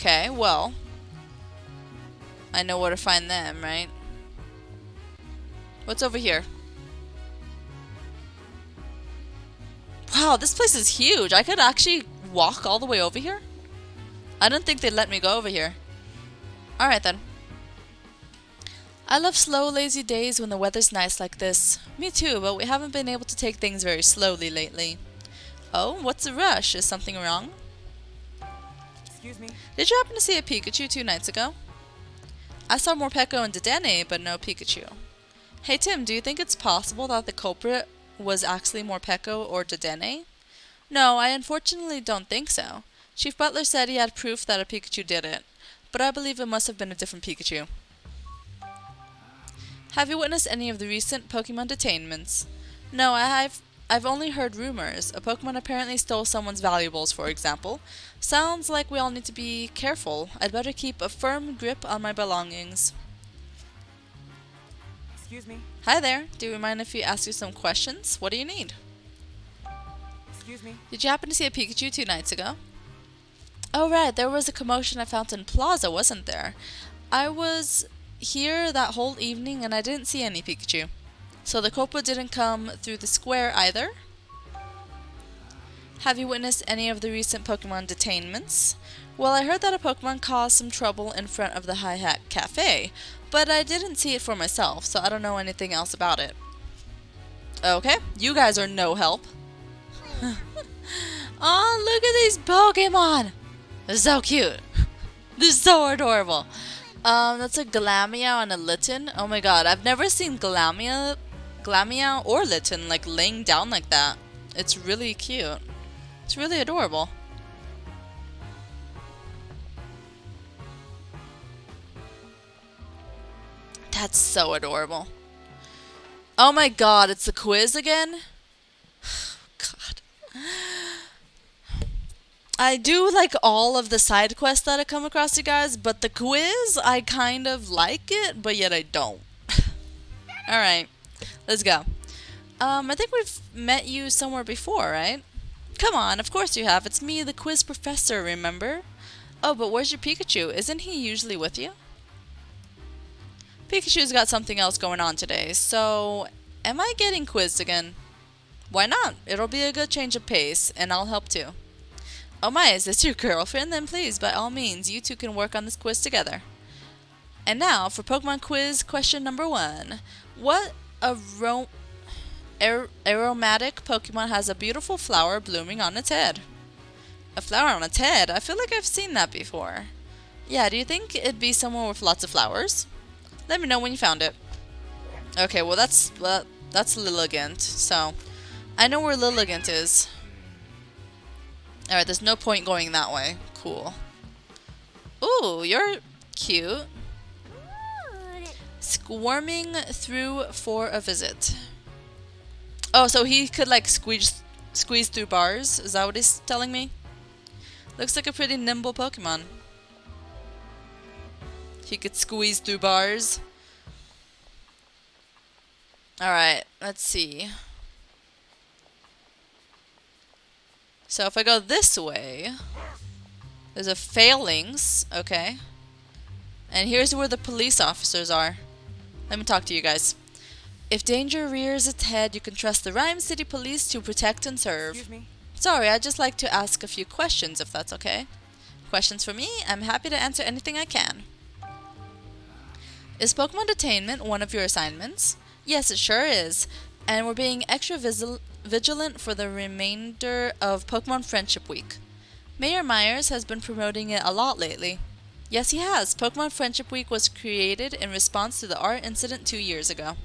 Okay, well, I know where to find them, right? What's over here? Wow, this place is huge. I could actually walk all the way over here? I don't think they'd let me go over here. Alright then. I love slow, lazy days when the weather's nice like this. Me too, but we haven't been able to take things very slowly lately. Oh, what's the rush? Is something wrong? Excuse me. Did you happen to see a Pikachu 2 nights ago? I saw Morpeko and Dedenne, but no Pikachu. Hey Tim, do you think it's possible that the culprit was actually Morpeko or Dedenne? No, I unfortunately don't think so. Chief Butler said he had proof that a Pikachu did it, but I believe it must have been a different Pikachu. Have you witnessed any of the recent Pokemon detainments? No, I've only heard rumors. A Pokemon apparently stole someone's valuables, for example. Sounds like we all need to be careful. I'd better keep a firm grip on my belongings. Excuse me. Hi there. Do you mind if we ask you some questions? What do you need? Excuse me. Did you happen to see a Pikachu 2 nights ago? Oh right, there was a commotion at Fountain Plaza, wasn't there? I was here that whole evening and I didn't see any Pikachu. So the culprit didn't come through the square either? Have you witnessed any of the recent Pokemon detainments? Well, I heard that a Pokemon caused some trouble in front of the Hi Hat Cafe, but I didn't see it for myself, so I don't know anything else about it. Okay, you guys are no help. Oh, look at these Pokemon! They're so cute. They're so adorable. That's a Glameow and a Litten. Oh my god, I've never seen Glameow or Litten like laying down like that. It's really cute. It's really adorable. That's so adorable. Oh my god, it's the quiz again? God. I do like all of the side quests that I come across, you guys, but the quiz, I kind of like it, but yet I don't. Alright, let's go. I think we've met you somewhere before, right? Come on, of course you have. It's me, the quiz professor, remember? Oh, but where's your Pikachu? Isn't he usually with you? Pikachu's got something else going on today, so am I getting quizzed again? Why not? It'll be a good change of pace, and I'll help too. Oh my, is this your girlfriend? Then please, by all means, you two can work on this quiz together. And now, for Pokemon quiz question number 1. What aromatic Pokemon has a beautiful flower blooming on its head? A flower on its head? I feel like I've seen that before. Yeah, do you think it'd be somewhere with lots of flowers? Let me know when you found it. Okay, well that's Lilligant, so I know where Lilligant is. Alright, there's no point going that way. Cool. Ooh, you're cute. Squirming through for a visit. Oh, so he could like squeeze through bars? Is that what he's telling me? Looks like a pretty nimble Pokemon. He could squeeze through bars. Alright, let's see. So if I go this way, there's a Failings, okay. And here's where the police officers are. Let me talk to you guys. If danger rears its head, you can trust the Ryme City police to protect and serve. Excuse me. Sorry, I'd just like to ask a few questions if that's okay. Questions for me? I'm happy to answer anything I can. Is Pokemon Detainment one of your assignments? Yes, it sure is. And we're being extra vigilant for the remainder of Pokemon Friendship Week. Mayor Myers has been promoting it a lot lately. Yes, he has. Pokemon Friendship Week was created in response to the art incident 2 years ago.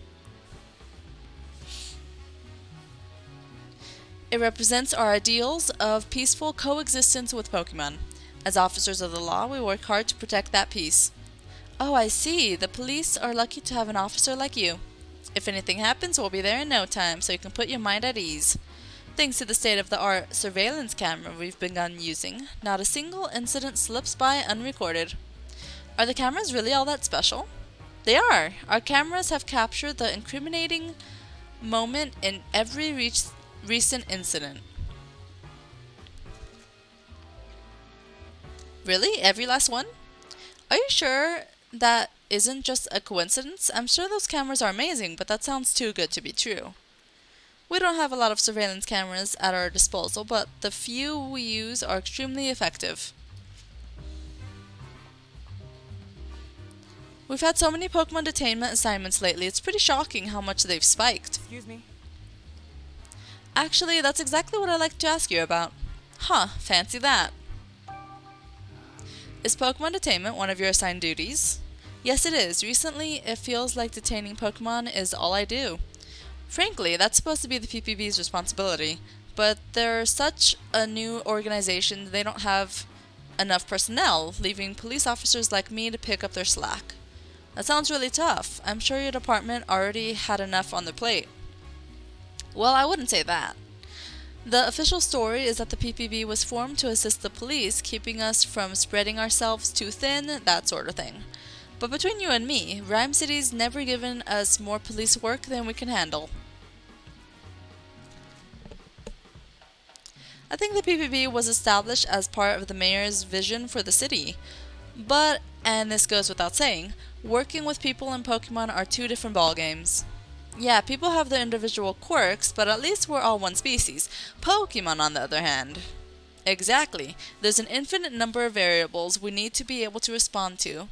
It represents our ideals of peaceful coexistence with Pokemon. As officers of the law, we work hard to protect that peace. Oh, I see. The police are lucky to have an officer like you. If anything happens, we'll be there in no time, so you can put your mind at ease. Thanks to the state-of-the-art surveillance camera we've begun using, not a single incident slips by unrecorded. Are the cameras really all that special? They are. Our cameras have captured the incriminating moment in every recent incident. Really? Every last one? Are you sure that isn't just a coincidence? I'm sure those cameras are amazing, but that sounds too good to be true. We don't have a lot of surveillance cameras at our disposal, but the few we use are extremely effective. We've had so many Pokemon detainment assignments lately, it's pretty shocking how much they've spiked. Excuse me. Actually, that's exactly what I'd like to ask you about. Huh, fancy that. Is Pokemon detainment one of your assigned duties? Yes, it is. Recently, it feels like detaining Pokemon is all I do. Frankly, that's supposed to be the PPB's responsibility, but they're such a new organization they don't have enough personnel, leaving police officers like me to pick up their slack. That sounds really tough. I'm sure your department already had enough on their plate. Well, I wouldn't say that. The official story is that the PPB was formed to assist the police, keeping us from spreading ourselves too thin, that sort of thing. But between you and me, Ryme City's never given us more police work than we can handle. I think the PPB was established as part of the mayor's vision for the city. But, and this goes without saying, working with people and Pokemon are two different ballgames. Yeah, people have their individual quirks, but at least we're all one species. Pokemon, on the other hand. Exactly. There's an infinite number of variables we need to be able to respond to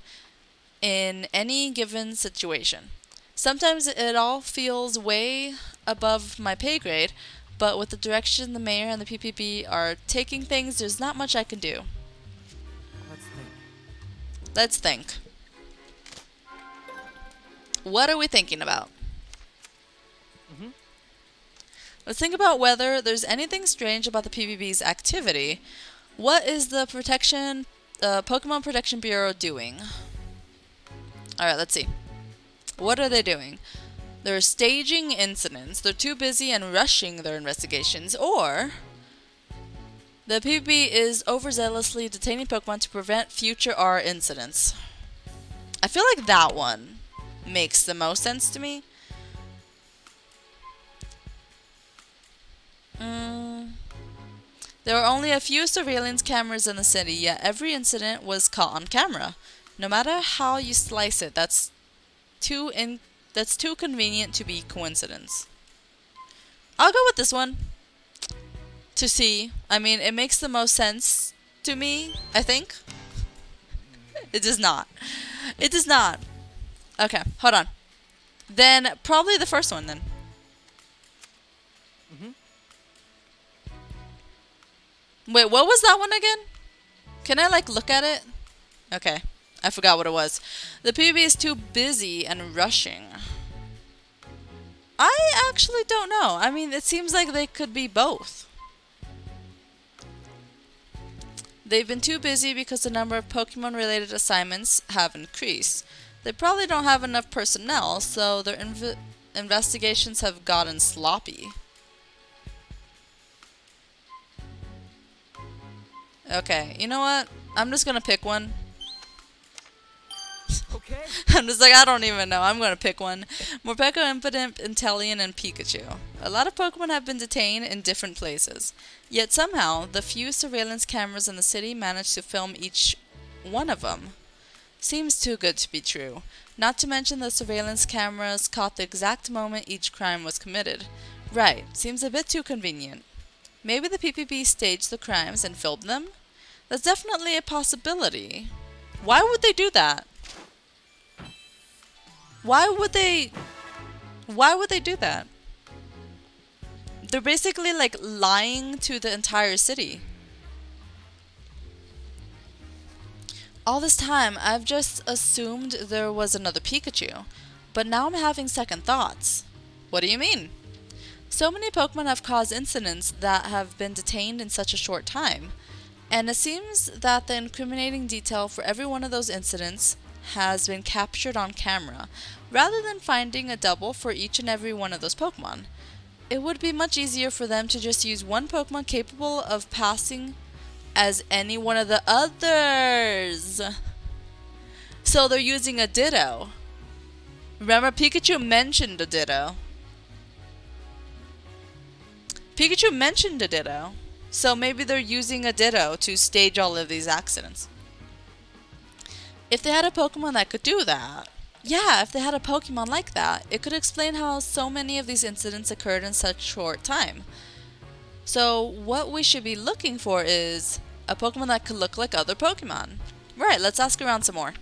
in any given situation. Sometimes it all feels way above my pay grade, but with the direction the mayor and the PPB are taking things, there's not much I can do. Let's think. Let's think. What are we thinking about? Let's think about whether there's anything strange about the PPB's activity. What is the Pokemon Protection Bureau doing? Alright, let's see. What are they doing? They're staging incidents. They're too busy and rushing their investigations. Or the PPB is overzealously detaining Pokemon to prevent future R incidents. I feel like that one makes the most sense to me. There are only a few surveillance cameras in the city, yet every incident was caught on camera. No matter how you slice it, that's too convenient to be coincidence. I'll go with this one. To see. I mean, it makes the most sense to me, I think. It does not. It does not. Okay, hold on. Then, probably the first one then. Wait, what was that one again? Can I, look at it? Okay, I forgot what it was. The PB is too busy and rushing. I actually don't know. I mean, it seems like they could be both. They've been too busy because the number of Pokemon-related assignments have increased. They probably don't have enough personnel, so their investigations have gotten sloppy. Okay, you know what? I'm just gonna pick one. Okay. I'm just like, I don't even know. I'm gonna pick one. Morpeko, Impidimp, Inteleon, and Pikachu. A lot of Pokemon have been detained in different places. Yet somehow, the few surveillance cameras in the city managed to film each one of them. Seems too good to be true. Not to mention the surveillance cameras caught the exact moment each crime was committed. Right, seems a bit too convenient. Maybe the PPB staged the crimes and filmed them? That's definitely a possibility. Why would they do that? Why would they do that? They're basically lying to the entire city. All this time, I've just assumed there was another Pikachu, but now I'm having second thoughts. What do you mean? So many Pokemon have caused incidents that have been detained in such a short time, and it seems that the incriminating detail for every one of those incidents has been captured on camera, rather than finding a double for each and every one of those Pokemon. It would be much easier for them to just use one Pokemon capable of passing as any one of the others. So they're using a Ditto. Remember, Pikachu mentioned a Ditto. So maybe they're using a Ditto to stage all of these accidents. If they had a Pokemon that could do that, yeah, if they had a Pokemon like that, it could explain how so many of these incidents occurred in such short time. So what we should be looking for is a Pokemon that could look like other Pokemon. Right, let's ask around some more.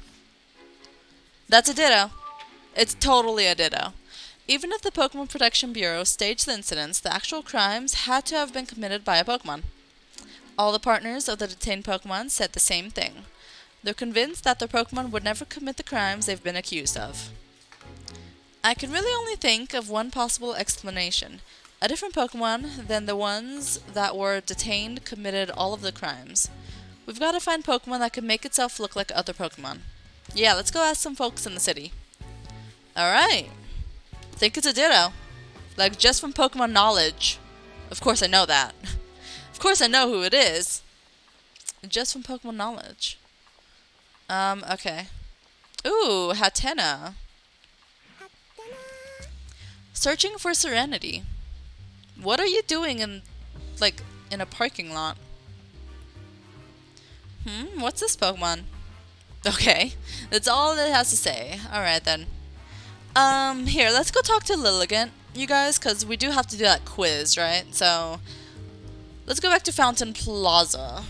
That's a Ditto. It's totally a Ditto. Even if the Pokemon Protection Bureau staged the incidents, the actual crimes had to have been committed by a Pokemon. All the partners of the detained Pokemon said the same thing. They're convinced that their Pokemon would never commit the crimes they've been accused of. I can really only think of one possible explanation. A different Pokemon than the ones that were detained committed all of the crimes. We've got to find Pokemon that can make itself look like other Pokemon. Yeah, let's go ask some folks in the city. Alright. Think it's a Ditto. Like, just from Pokemon knowledge. Of course I know that. Of course I know who it is. Just from Pokemon knowledge. Okay. Ooh, Hatena. Searching for Serenity. What are you doing in a parking lot? What's this Pokemon? Okay, that's all it has to say. Alright then. Here, let's go talk to Lilligant, you guys, because we do have to do that quiz, right? So, let's go back to Fountain Plaza.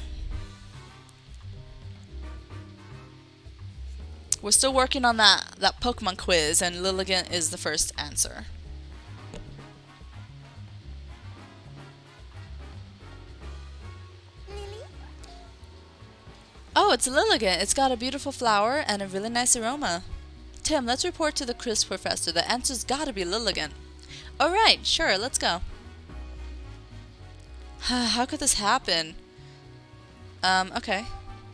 We're still working on that Pokemon quiz, and Lilligant is the first answer. Oh, it's Lilligant. It's got a beautiful flower and a really nice aroma. Tim, let's report to the quiz professor. The answer's gotta be Lilligant. Alright, sure, let's go. How could this happen? Okay.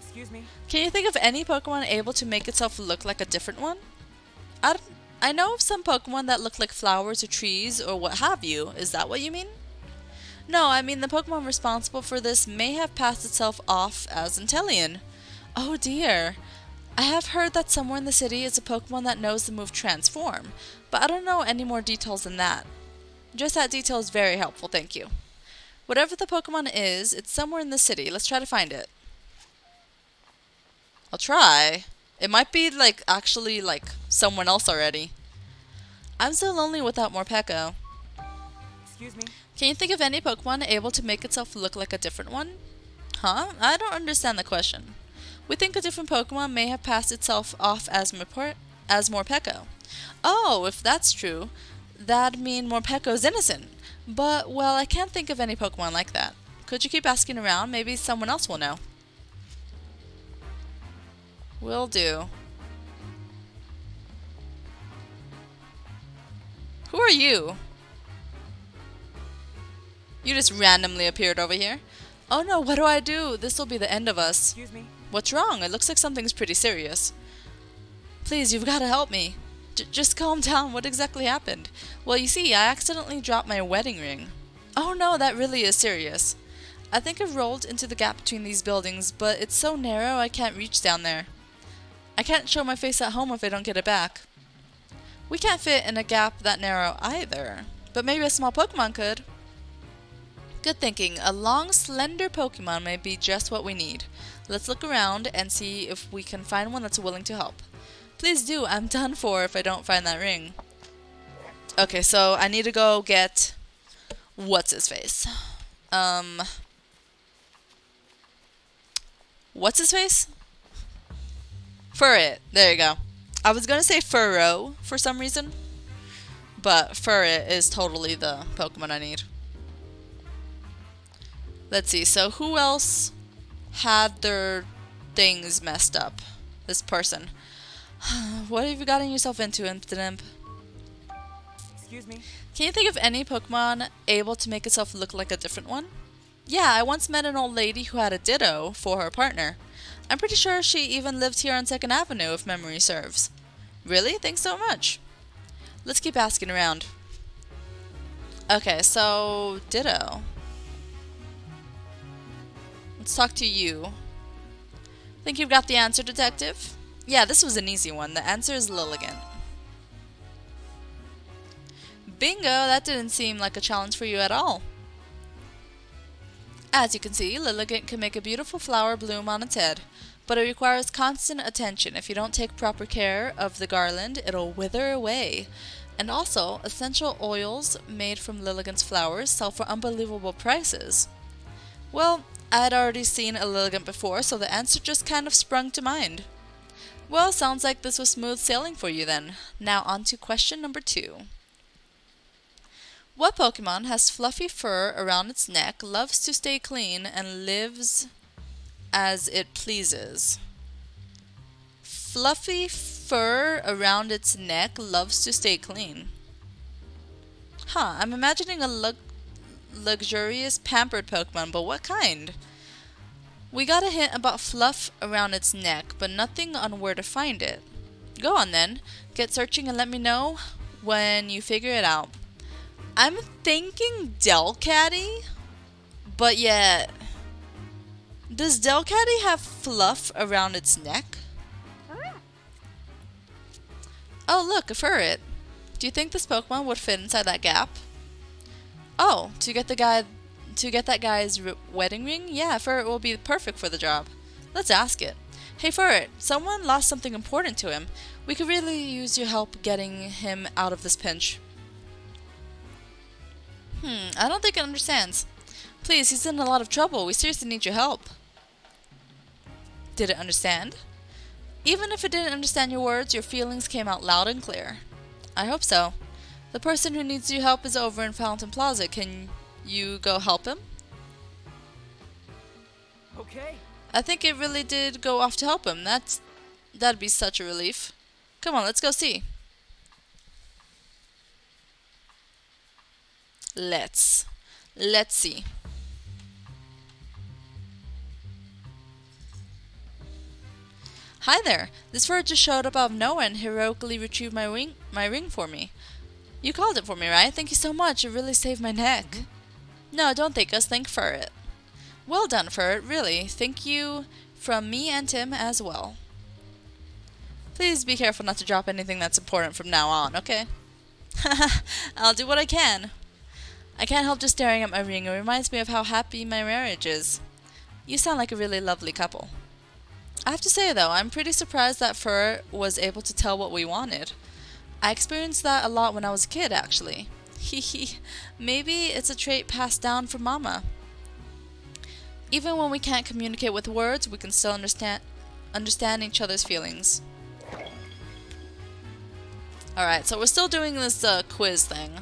Excuse me. Can you think of any Pokemon able to make itself look like a different one? I know of some Pokemon that look like flowers or trees or what have you. Is that what you mean? No, I mean the Pokemon responsible for this may have passed itself off as Inteleon. Oh dear. I have heard that somewhere in the city is a Pokemon that knows the move Transform, but I don't know any more details than that. Just that detail is very helpful, thank you. Whatever the Pokemon is, it's somewhere in the city. Let's try to find it. I'll try. It might be actually someone else already. I'm so lonely without Morpeko. Excuse me. Can you think of any Pokemon able to make itself look like a different one? Huh? I don't understand the question. We think a different Pokemon may have passed itself off as Morpeko. Oh, if that's true, that'd mean Morpeko's innocent. But, well, I can't think of any Pokemon like that. Could you keep asking around? Maybe someone else will know. Will do. Who are you? You just randomly appeared over here. Oh no, what do I do? This'll be the end of us. Excuse me. What's wrong? It looks like something's pretty serious. Please, you've got to help me. Just calm down. What exactly happened? Well, you see, I accidentally dropped my wedding ring. Oh no, that really is serious. I think I've rolled into the gap between these buildings, but it's so narrow I can't reach down there. I can't show my face at home if I don't get it back. We can't fit in a gap that narrow either, but maybe a small Pokemon could. Good thinking. A long, slender Pokemon may be just what we need. Let's look around and see if we can find one that's willing to help. Please do. I'm done for if I don't find that ring. Okay, so I need to go get... What's his face? What's his face? Furret. There you go. I was gonna say Furrow for some reason, but Furret is totally the Pokemon I need. Let's see, so who else had their things messed up? This person. What have you gotten yourself into, Impidimp? Excuse me. Can you think of any Pokemon able to make itself look like a different one? Yeah, I once met an old lady who had a Ditto for her partner. I'm pretty sure she even lived here on 2nd Avenue, if memory serves. Really? Thanks so much. Let's keep asking around. Okay, so Ditto. Let's talk to you. Think you've got the answer, detective? Yeah, this was an easy one. The answer is Lilligant. Bingo! That didn't seem like a challenge for you at all. As you can see, Lilligant can make a beautiful flower bloom on its head. but it requires constant attention. If you don't take proper care of the garland, it'll wither away. And also, essential oils made from Lilligant's flowers sell for unbelievable prices. Well, I'd already seen a Lilligant before, so the answer just kind of sprung to mind. Well, sounds like this was smooth sailing for you then. Now on to question number 2. What Pokemon has fluffy fur around its neck, loves to stay clean, and lives as it pleases? Fluffy fur around its neck, loves to stay clean. I'm imagining a luxurious, pampered Pokemon, but what kind? We got a hint about fluff around its neck, but nothing on where to find it. Go on then, get searching and let me know when you figure it out. I'm thinking Delcatty, but yet, does Delcatty have fluff around its neck? Oh look, a ferret. Do you think this Pokemon would fit inside that gap? Oh, to get that guy's wedding ring? Yeah, a ferret will be perfect for the job. Let's ask it. Hey ferret, someone lost something important to him. We could really use your help getting him out of this pinch. I don't think it understands. Please, he's in a lot of trouble. We seriously need your help. Did it understand? Even if it didn't understand your words, your feelings came out loud and clear. I hope so. The person who needs your help is over in Fountain Plaza. Can you go help him? Okay. I think it really did go off to help him. That'd be such a relief. Come on, let's go see. Let's see. Hi there. This ferret just showed up out of nowhere and heroically retrieved my ring for me. You called it for me, right? Thank you so much. It really saved my neck. No, don't thank us. Thank Ferret. Well done, Ferret. Really. Thank you from me and Tim as well. Please be careful not to drop anything that's important from now on, okay? I'll do what I can. I can't help just staring at my ring. It reminds me of how happy my marriage is. You sound like a really lovely couple. I have to say, though, I'm pretty surprised that Ferret was able to tell what we wanted. I experienced that a lot when I was a kid, actually. Hehe, maybe it's a trait passed down from Mama. Even when we can't communicate with words, we can still understand each other's feelings. Alright, so we're still doing this quiz thing.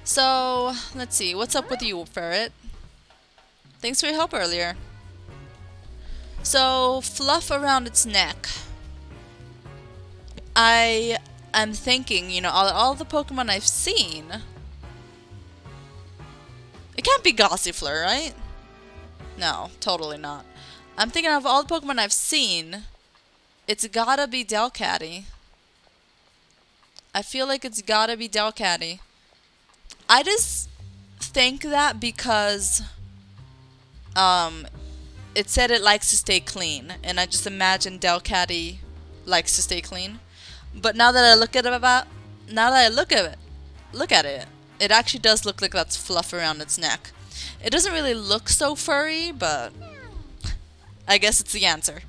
So, let's see, what's up with you, Ferret? Thanks for your help earlier. So, fluff around its neck. I'm thinking, you know, all the Pokemon I've seen. It can't be Gossifleur, right? No, totally not. I'm thinking of all the Pokemon I've seen. It's gotta be Delcatty. I feel like it's gotta be Delcatty. I just think that because it said it likes to stay clean, and I just imagine Delcatty likes to stay clean. But now that I look at it, it actually does look like that's fluff around its neck. It doesn't really look so furry, but I guess it's the answer.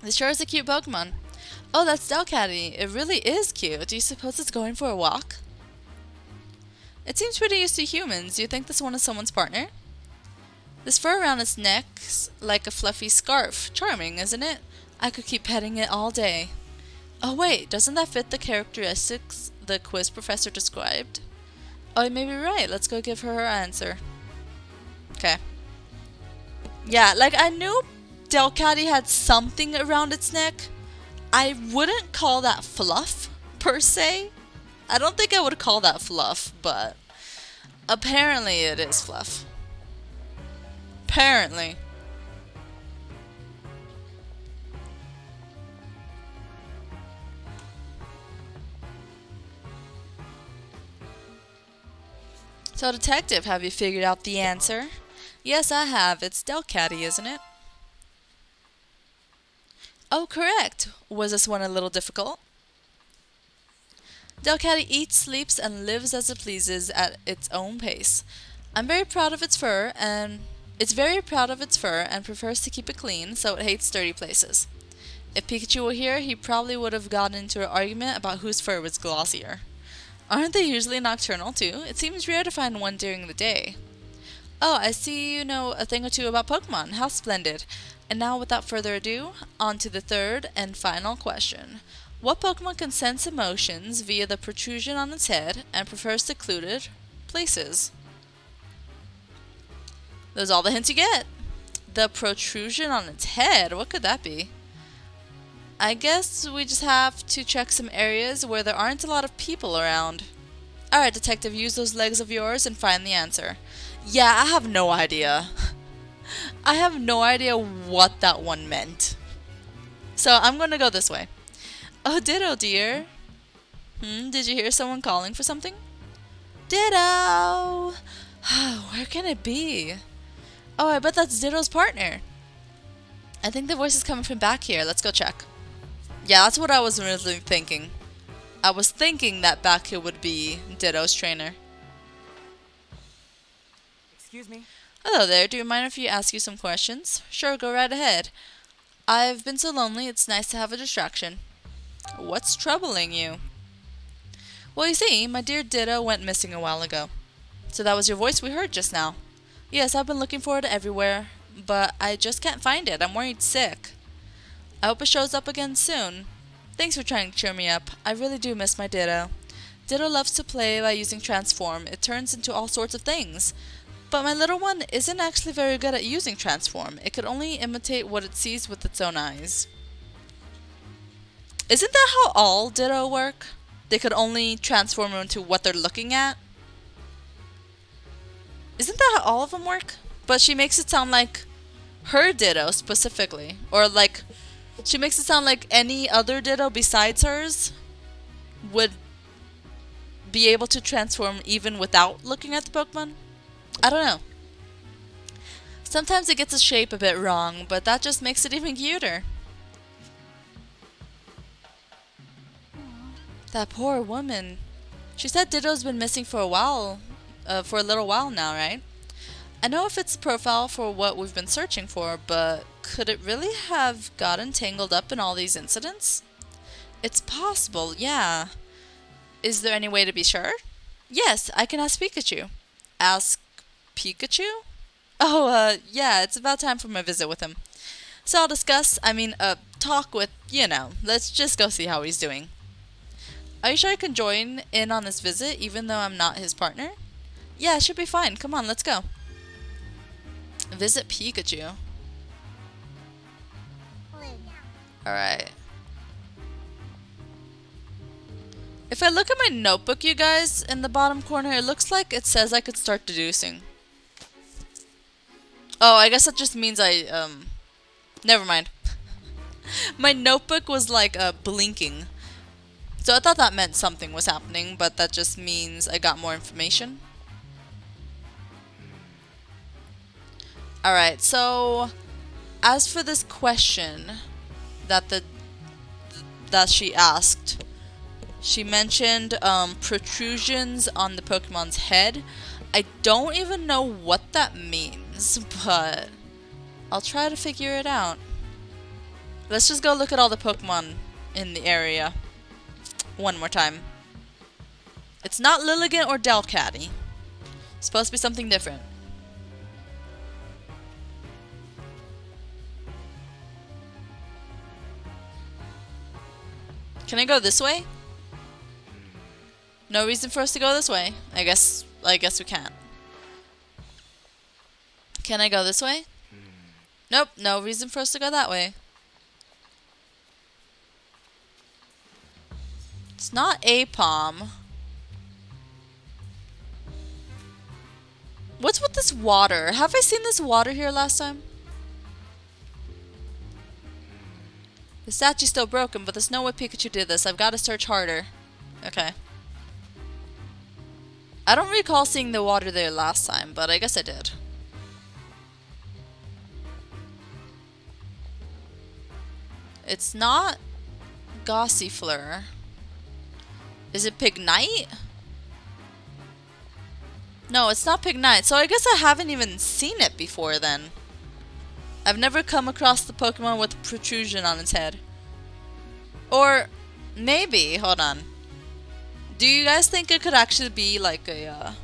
This sure is a cute Pokemon. Oh, that's Delcatty. It really is cute. Do you suppose it's going for a walk? It seems pretty used to humans. Do you think this one is someone's partner? This fur around its neck's like a fluffy scarf. Charming, isn't it? I could keep petting it all day. Oh wait, doesn't that fit the characteristics the quiz professor described? Oh, you may be right. Let's go give her answer. Okay. Yeah, like I knew Delcatty had something around its neck. I wouldn't call that fluff, per se. I don't think I would call that fluff, but apparently it is fluff. Apparently. So, detective, have you figured out the answer? Yes, I have. It's Delcatty, isn't it? Oh, correct. Was this one a little difficult? Delcatty eats, sleeps, and lives as it pleases at its own pace. I'm very proud of its fur, and It's very proud of its fur and prefers to keep it clean, so it hates dirty places. If Pikachu were here, he probably would have gotten into an argument about whose fur was glossier. Aren't they usually nocturnal too? It seems rare to find one during the day. Oh, I see you know a thing or two about Pokemon. How splendid. And now, without further ado, on to the third and final question. What Pokemon can sense emotions via the protrusion on its head and prefers secluded places? Those are all the hints you get. The protrusion on its head? What could that be? I guess we just have to check some areas where there aren't a lot of people around. Alright, detective, use those legs of yours and find the answer. Yeah, I have no idea. I have no idea what that one meant. So I'm gonna go this way. Oh, Ditto, dear. Did you hear someone calling for something? Ditto! Where can it be? Oh, I bet that's Ditto's partner. I think the voice is coming from back here. Let's go check. Yeah, that's what I was really thinking. I was thinking that back here would be Ditto's trainer. Excuse me. Hello there, do you mind if you ask you some questions? Sure, go right ahead. I've been so lonely, it's nice to have a distraction. What's troubling you? Well, you see, my dear Ditto went missing a while ago. So that was your voice we heard just now. Yes, I've been looking for it everywhere, but I just can't find it. I'm worried sick. I hope it shows up again soon. Thanks for trying to cheer me up. I really do miss my Ditto. Ditto loves to play by using Transform. It turns into all sorts of things. But my little one isn't actually very good at using Transform. It could only imitate what it sees with its own eyes. Isn't that how all Ditto work? They could only transform into what they're looking at? Isn't that how all of them work? But she makes it sound like her Ditto specifically. Or like, she makes it sound like any other Ditto besides hers would be able to transform even without looking at the Pokemon. I don't know. Sometimes it gets the shape a bit wrong, but that just makes it even cuter. That poor woman. She said Ditto's been missing for a while, for a little while now, right? I know if it's the profile for what we've been searching for, but could it really have gotten tangled up in all these incidents? It's possible, yeah. Is there any way to be sure? Yes, I can ask Pikachu. Ask Pikachu? Oh, yeah, it's about time for my visit with him. So I'll talk with, let's just go see how he's doing. Are you sure I can join in on this visit even though I'm not his partner? Yeah, it should be fine. Come on, let's go. Visit Pikachu. Alright. If I look at my notebook, you guys, in the bottom corner, it looks like it says I could start deducing. Oh, I guess that just means never mind. My notebook was like blinking. So I thought that meant something was happening, but that just means I got more information. Alright, so as for this question that she asked, she mentioned protrusions on the Pokemon's head. I don't even know what that means, but I'll try to figure it out. Let's just go look at all the Pokemon in the area one more time. It's not Lilligant or Delcatty. It's supposed to be something different. Can I go this way? No reason for us to go this way. I guess we can't. Can I go this way? Nope, no reason for us to go that way. It's not Apom. What's with this water? Have I seen this water here last time? The statue's still broken, but there's no way Pikachu did this. I've got to search harder. Okay. I don't recall seeing the water there last time, but I guess I did. It's not Gossifleur. Is it Pignite? No, it's not Pignite, so I guess I haven't even seen it before then. I've never come across the Pokemon with a protrusion on its head. Or maybe, hold on. Do you guys think it could actually be like a,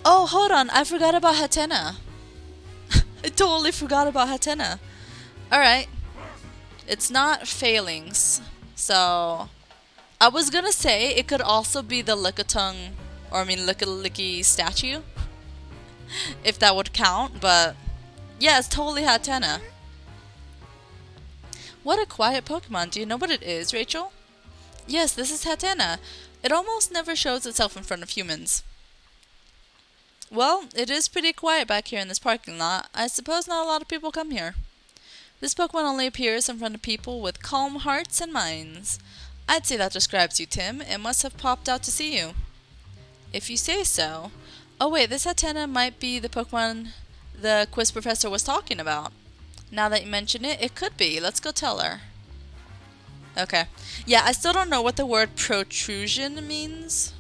Oh, hold on, I forgot about Hatena. I totally forgot about Hatena. Alright. It's not Failings. So, I was gonna say it could also be the Lickitung, or I mean Licky statue. If that would count, but yeah, it's totally Hatena. What a quiet Pokemon. Do you know what it is, Rachel? Yes, this is Hatena. It almost never shows itself in front of humans. Well, it is pretty quiet back here in this parking lot. I suppose not a lot of people come here. This Pokemon only appears in front of people with calm hearts and minds. I'd say that describes you, Tim. It must have popped out to see you. If you say so. Oh wait, this Hatena might be the Pokemon the quiz professor was talking about. Now that you mention it, it could be. Let's go tell her. Okay. Yeah, I still don't know what the word protrusion means.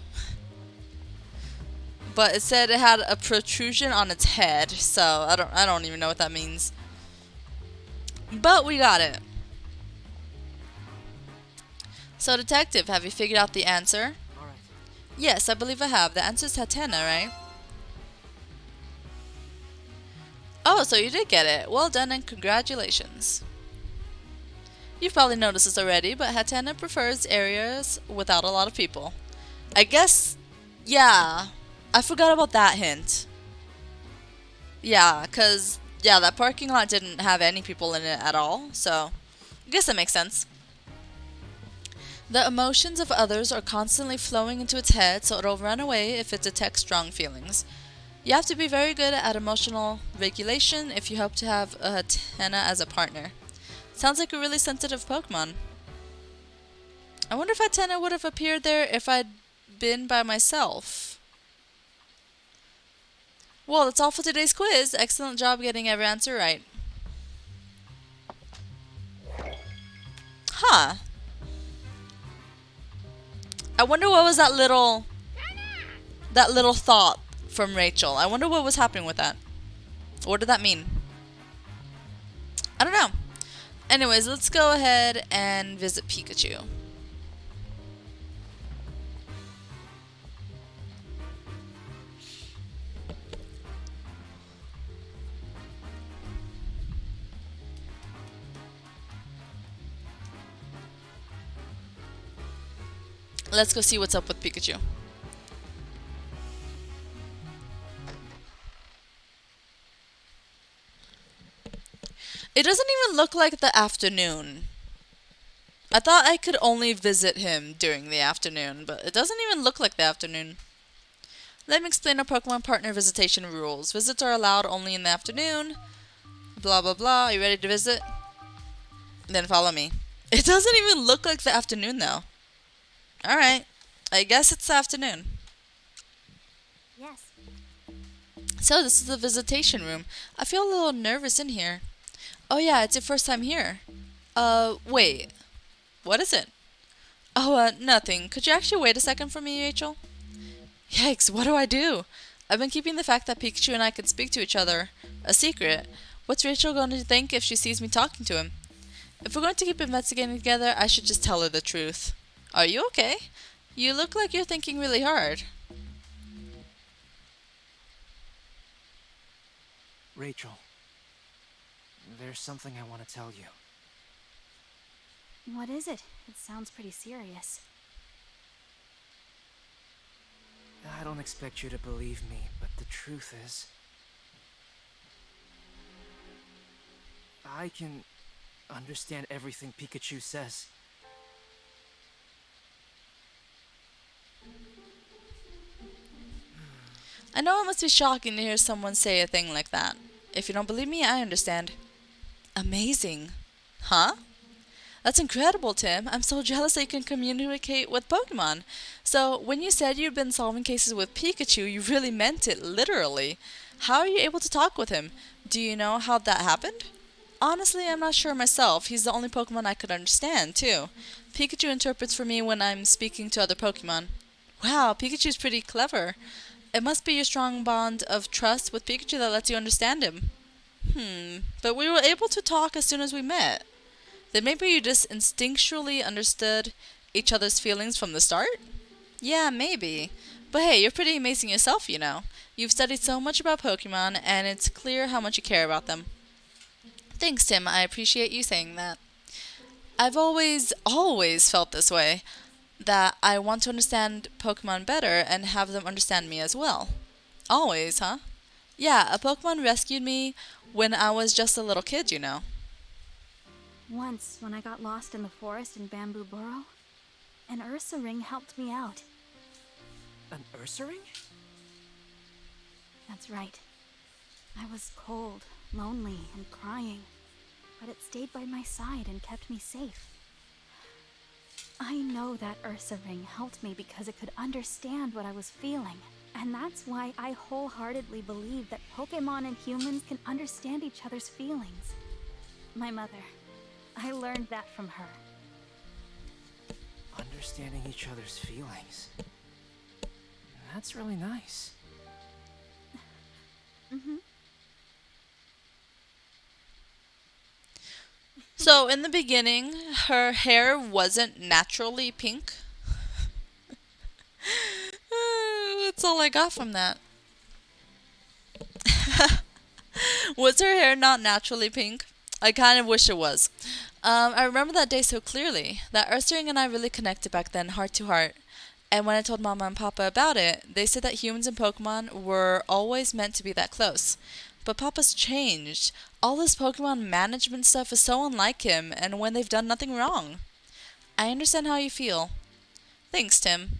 But it said it had a protrusion on its head, so I don't even know what that means. But we got it. So detective, have you figured out the answer? All right. Yes, I believe I have. The answer is Hatena, right? Oh, so you did get it. Well done and congratulations. You've probably noticed this already, but Hatena prefers areas without a lot of people. I guess, yeah. I forgot about that hint. Yeah, cause yeah, that parking lot didn't have any people in it at all, so I guess that makes sense. The emotions of others are constantly flowing into its head, so it'll run away if it detects strong feelings. You have to be very good at emotional regulation if you hope to have a Hatena as a partner. Sounds like a really sensitive Pokemon. I wonder if Hatena would have appeared there if I'd been by myself. Well, that's all for today's quiz. Excellent job getting every answer right. Huh. I wonder what was that little thought from Rachel. I wonder what was happening with that. What did that mean? I don't know. Anyways, let's go ahead and visit Pikachu. Let's go see what's up with Pikachu. It doesn't even look like the afternoon. I thought I could only visit him during the afternoon, but it doesn't even look like the afternoon. Let me explain our Pokemon partner visitation rules. Visits are allowed only in the afternoon. Blah blah blah. Are you ready to visit? Then follow me. It doesn't even look like the afternoon though. Alright. I guess it's the afternoon. Yes. So this is the visitation room. I feel a little nervous in here. Oh yeah, it's your first time here. Wait. What is it? Oh, nothing. Could you actually wait a second for me, Rachel? Yikes, what do I do? I've been keeping the fact that Pikachu and I can speak to each other a secret. What's Rachel going to think if she sees me talking to him? If we're going to keep investigating together, I should just tell her the truth. Are you okay? You look like you're thinking really hard. Rachel, there's something I want to tell you. What is it? It sounds pretty serious. I don't expect you to believe me, but the truth is, I can understand everything Pikachu says. I know it must be shocking to hear someone say a thing like that. If you don't believe me, I understand. Amazing. Huh? That's incredible, Tim. I'm so jealous that you can communicate with Pokemon. So, when you said you'd been solving cases with Pikachu, you really meant it, literally. How are you able to talk with him? Do you know how that happened? Honestly, I'm not sure myself. He's the only Pokemon I could understand, too. Pikachu interprets for me when I'm speaking to other Pokemon. Wow, Pikachu's pretty clever. It must be your strong bond of trust with Pikachu that lets you understand him. But we were able to talk as soon as we met. Then maybe you just instinctually understood each other's feelings from the start? Yeah, maybe. But hey, you're pretty amazing yourself, you know. You've studied so much about Pokemon, and it's clear how much you care about them. Thanks, Tim. I appreciate you saying that. I've always felt this way. That I want to understand Pokemon better and have them understand me as well. Always, huh? Yeah, a Pokemon rescued me when I was just a little kid, you know. Once, when I got lost in the forest in Bamboo Burrow, an Ursa ring helped me out. An Ursa ring? That's right. I was cold, lonely, and crying, but it stayed by my side and kept me safe. I know that Ursa ring helped me because it could understand what I was feeling. And that's why I wholeheartedly believe that Pokemon and humans can understand each other's feelings. My mother, I learned that from her. Understanding each other's feelings. That's really nice. So, in the beginning, her hair wasn't naturally pink. That's all I got from that. Was her hair not naturally pink? I kind of wish it was. I remember that day so clearly. That Ursaring and I really connected back then, heart to heart. And when I told Mama and Papa about it, they said that humans and Pokemon were always meant to be that close. But Papa's changed. All this Pokemon management stuff is so unlike him, and when they've done nothing wrong. I understand how you feel. Thanks, Tim.